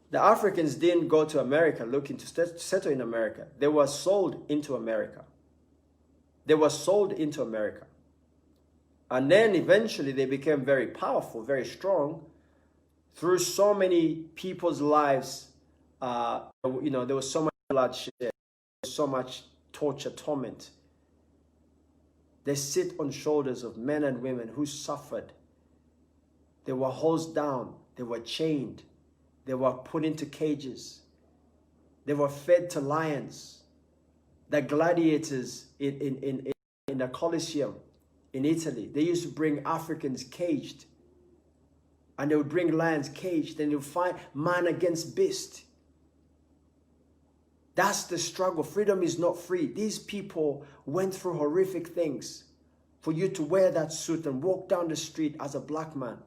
the Africans didn't go to America looking to settle in America. They were sold into America. They were sold into America. And then eventually they became very powerful, very strong. Through so many people's lives, you know, there was so much bloodshed, so much torture, torment. They sit on shoulders of men and women who suffered. They were hosed down. They were chained. They were put into cages. They were fed to lions. The gladiators in the Colosseum in Italy, they used to bring Africans caged. And they would bring lions caged. And they would fight man against beast. That's the struggle. Freedom is not free. These people went through horrific things for you to wear that suit and walk down the street as a black man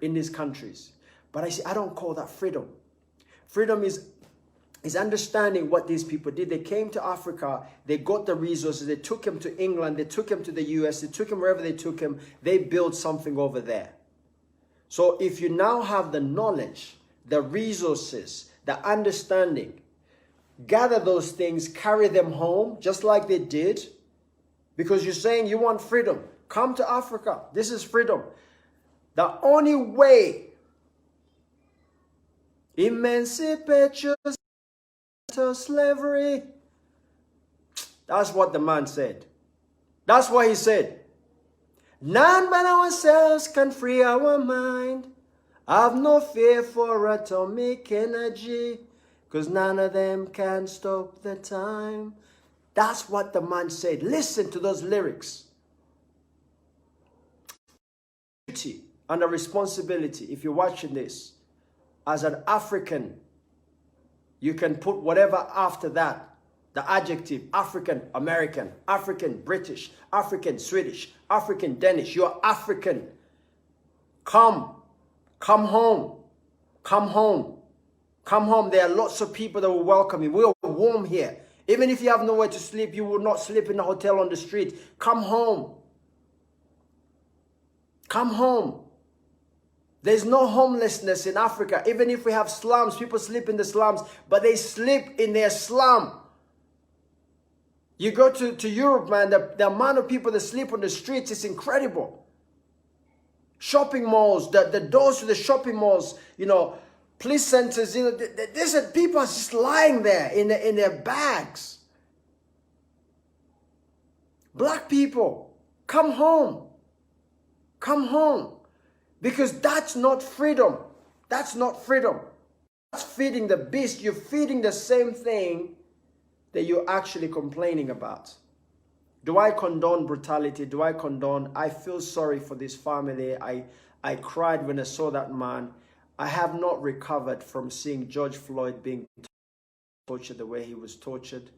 in these countries. But I don't call that freedom. Freedom is understanding what these people did. They came to Africa, they got the resources, they took him to England, they took him to the US, they took him wherever they took him, they built something over there. So if you now have the knowledge, the resources, the understanding, gather those things, carry them home, just like they did, because you're saying you want freedom. Come to Africa. This is freedom. The only way emancipate yourself to slavery. That's what the man said. That's what he said. None but ourselves can free our mind. I've no fear for atomic energy, 'cause none of them can stop the time. That's what the man said. Listen to those lyrics. Duty and a responsibility, if you're watching this, as an African, you can put whatever after that. The adjective, African American, African British, African Swedish, African Danish. You're African. Come home. Come home. Come home. There are lots of people that will welcome you. We are warm here. Even if you have nowhere to sleep, you will not sleep in a hotel on the street. Come home. Come home. There's no homelessness in Africa. Even if we have slums, people sleep in the slums, but they sleep in their slum. You go to Europe, man, the amount of people that sleep on the streets is incredible. Shopping malls, the doors to the shopping malls, you know, police centers, you know, there's people are just lying there in their bags. Black people, come home. Come home. Because that's not freedom. That's not freedom. That's feeding the beast. You're feeding the same thing that you're actually complaining about. Do I condone brutality? Do I condone? I feel sorry for this family. I cried when I saw that man. I have not recovered from seeing George Floyd being tortured the way he was tortured.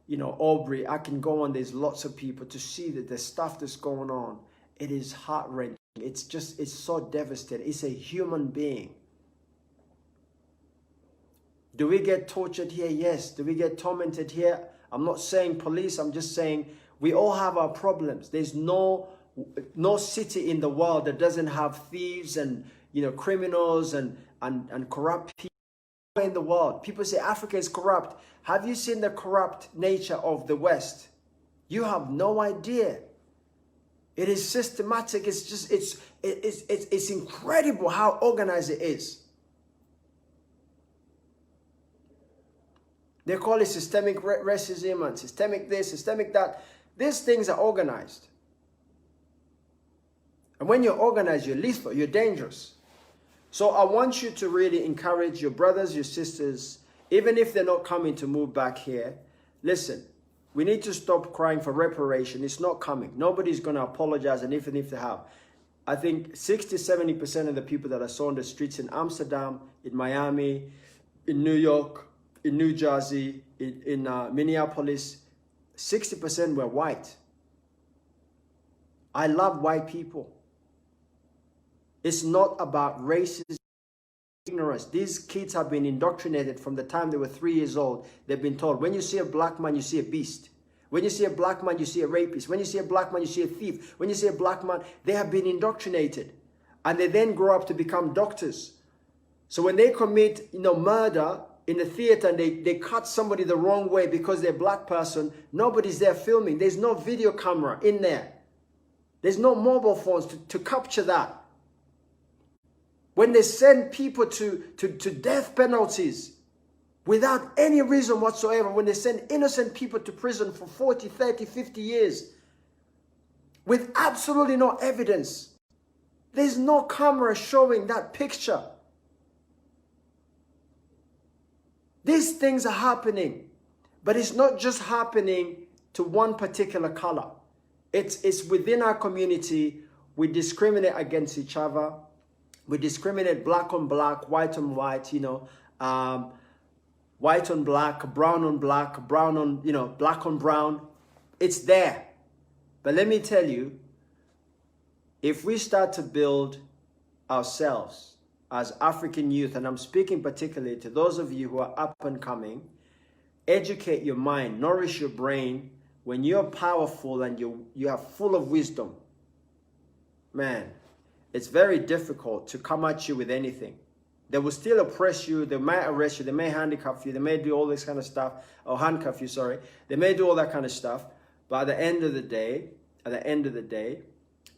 You know, Aubrey, I can go on. There's lots of people to see that the stuff that's going on. It is heart-wrenching. It's so devastating. It's a human being. Do we get tortured here? Yes. Do we get tormented here? I'm not saying police. I'm just saying we all have our problems. There's no city in the world that doesn't have thieves and, you know, criminals and corrupt people in the world. People say Africa is corrupt. Have you seen the corrupt nature of the West? You have no idea. It is systematic. It's just, it's incredible how organized it is. They call it systemic racism and systemic this, systemic that. These things are organized. And when you're organized, you're lethal, you're dangerous. So I want you to really encourage your brothers, your sisters, even if they're not coming to move back here. Listen, we need to stop crying for reparation. It's not coming. Nobody's going to apologize, and even if they have. I think 60-70% of the people that I saw on the streets in Amsterdam, in Miami, in New York, in New Jersey, in Minneapolis, 60% were white. I love white people. It's not about racism, ignorance. These kids have been indoctrinated from the time they were 3 years old. They've been told, when you see a black man, you see a beast. When you see a black man, you see a rapist. When you see a black man, you see a thief. When you see a black man, they have been indoctrinated. And they then grow up to become doctors. So when they commit, murder in the theater and they cut somebody the wrong way because they're a black person, nobody's there filming. There's no video camera in there. There's no mobile phones to capture that. When they send people to death penalties without any reason whatsoever, when they send innocent people to prison for 40, 30, 50 years with absolutely no evidence, there's no camera showing that picture. These things are happening, but it's not just happening to one particular color. It's within our community. We discriminate against each other. We discriminate black on black, white on white, white on black, brown on black, brown on, black on brown. It's there. But let me tell you, if we start to build ourselves as African youth, and I'm speaking particularly to those of you who are up and coming, educate your mind, nourish your brain. When you're powerful and you are full of wisdom, man, it's very difficult to come at you with anything. They will still oppress you. They might arrest you. They may handcuff you. They may do all this kind of stuff, or handcuff you, sorry. They may do all that kind of stuff. But at the end of the day,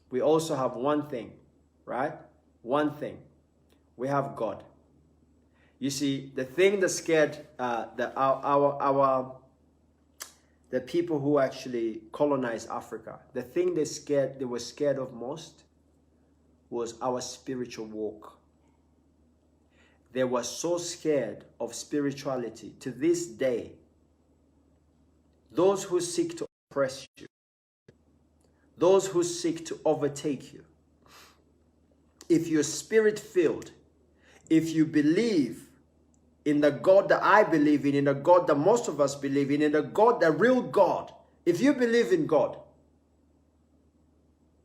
we also have one thing, right? One thing. We have God. You see, the thing that scared the people who actually colonized Africa, the thing they were scared of most was our spiritual walk. They were so scared of spirituality. To this day, those who seek to oppress you, those who seek to overtake you, if you're spirit-filled, if you believe in the God that I believe in the God that most of us believe in the God, the real God, if you believe in God,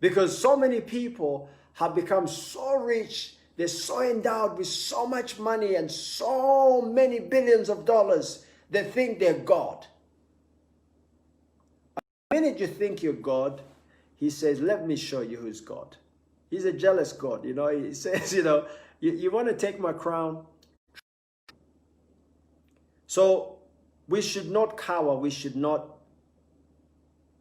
because so many people have become so rich, they're so endowed with so much money and so many billions of dollars, they think they're God. The minute you think you're God, he says, let me show you who's God. He's a jealous God, He says, you want to take my crown? So we should not cower. We should not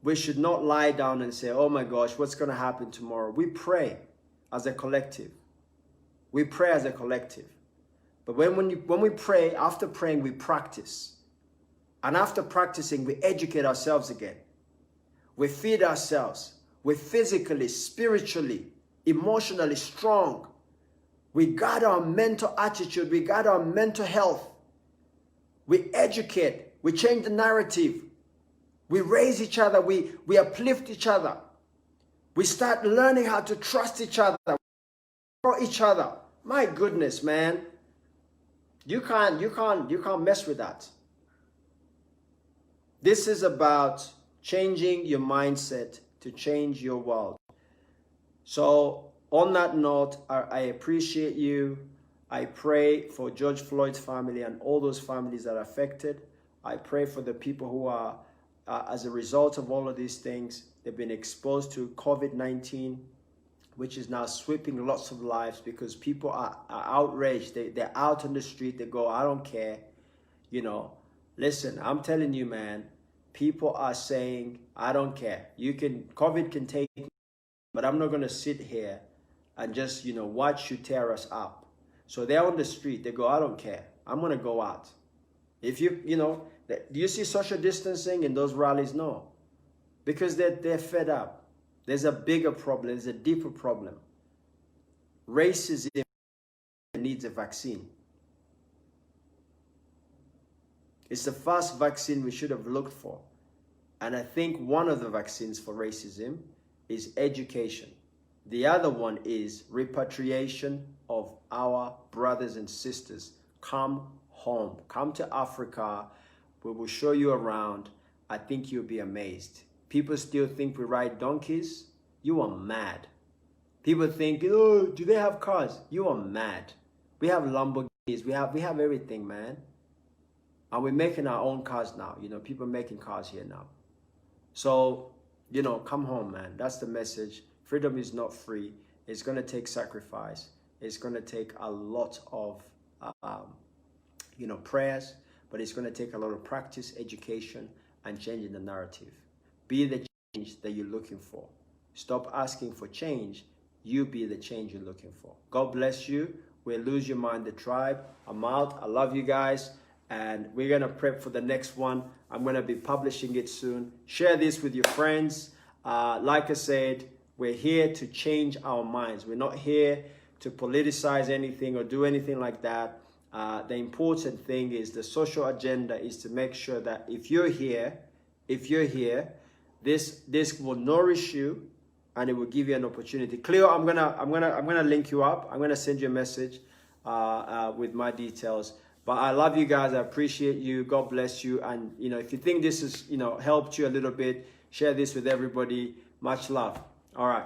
lie down and say, oh my gosh, what's going to happen tomorrow? We pray as a collective. We pray as a collective. But when we pray, after praying, we practice. And after practicing, we educate ourselves again. We feed ourselves. We're physically, spiritually, emotionally strong. We guard our mental attitude. We guard our mental health. We educate. We change the narrative. We raise each other. We uplift each other. We start learning how to trust each other. For each other. My goodness, man. You can't mess with that. This is about changing your mindset to change your world. So on that note, I appreciate you. I pray for George Floyd's family and all those families that are affected. I pray for the people who are, as a result of all of these things, they've been exposed to COVID-19, which is now sweeping lots of lives because people are outraged. They're out on the street. They go, I don't care. Listen, I'm telling you, man, people are saying, I don't care. COVID can take me, but I'm not going to sit here and just, watch you tear us up. So they're on the street. They go, I don't care. I'm going to go out. If do you see social distancing in those rallies? No. Because they're fed up. There's a bigger problem. There's a deeper problem. Racism needs a vaccine. It's the first vaccine we should have looked for. And I think one of the vaccines for racism is education. The other one is repatriation of our brothers and sisters. Come home. Come to Africa. We will show you around. I think you'll be amazed. People still think we ride donkeys. You are mad. People think, oh, do they have cars? You are mad. We have Lamborghinis. We have everything, man. And we're making our own cars now. You know, people are making cars here now. So, you know, come home, man. That's the message. Freedom is not free. It's going to take sacrifice. It's going to take a lot of, you know, prayers. But it's going to take a lot of practice, education, and changing the narrative. Be the change that you're looking for. Stop asking for change. You be the change you're looking for. God bless you. We'll Lose Your Mind, the tribe. I'm out. I love you guys. And we're going to prep for the next one. I'm going to be publishing it soon. Share this with your friends. Like I said, we're here to change our minds. We're not here to politicize anything or do anything like that. The important thing is the social agenda is to make sure that if you're here, this will nourish you and it will give you an opportunity. Cleo, I'm gonna link you up. I'm gonna send you a message with my details. But I love you guys. I appreciate you. God bless you. And you know, if you think this has helped you a little bit, share this with everybody. Much love. All right.